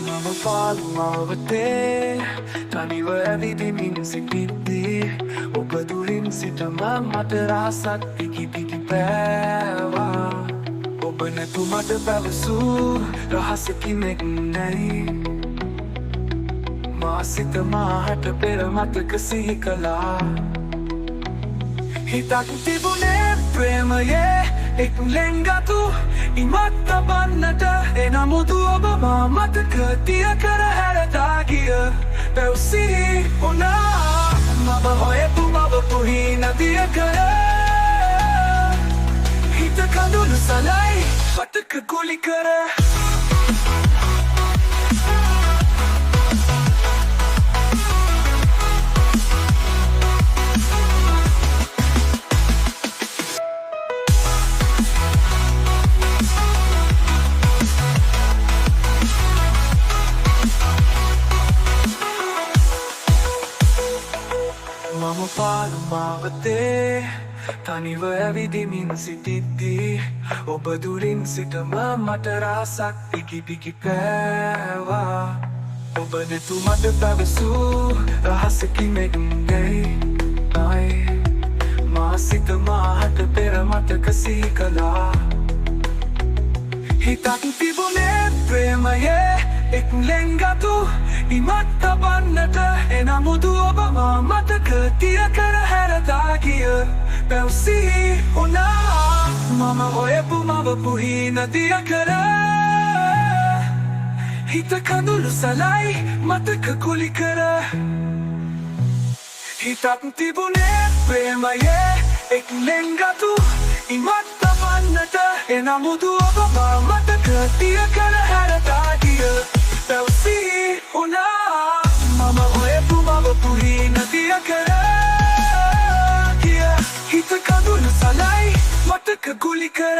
Mama palmavate taniව ඇවිදිමින් සිටිද්දී ඔබ දුරින් සිටම මට රහසක් පිකි පිටි පෑවා ඔබ නැතු මට පැවසූ රහසකිනෙක් නැයි මා සිත මාහට පෙර මතක සිහි කළා හිතක් තිබුණේ ප්‍රේමයේ එක් ලෙන්ගතු ඉමත් තබන්නට එනමුතු ඔබ මා මතක තිය කර හැරතා ගිය පැවසිහි වුණා මම හොයපු මවපු හිනදිය කර හිත කඳුළු සලයි මතක ගුලි කර මම පාළුමාවතේ තනිව ඇවිදිමින් සිටිද්දී ඔබ දුරින් සිටම මට රහසක් පිකි පිකි පෑවා ඔබ නැතු මට පැවසූ රහසකිනෙක් නැයි මා සිත මාහට පෙර මතක සිහි කළා හිතක් තිබුණේ ප්‍රේමයේ එක් ලෙන්ගතු ඉමත් තබන්නට එනමුදු ඔබ මා මතක තිය කර හැරතා ගිය පැවසිහි වුණා මම හොයපු මවපු හිනදිය කර හිත කඳුළු සලයි මතක කුලි කර හිතක් තිබුණේ ප්‍රේමයේ එක් ලෙන්ගතු ඉමත් තබන්නට එනමුදු ඔබ මා මතක තිය කර හැරතා ගිය පැවසිහි වුණා මම හොයපු මවපු හිනදිය කර හිත කඳුළු සලයි මතක ගුලි කර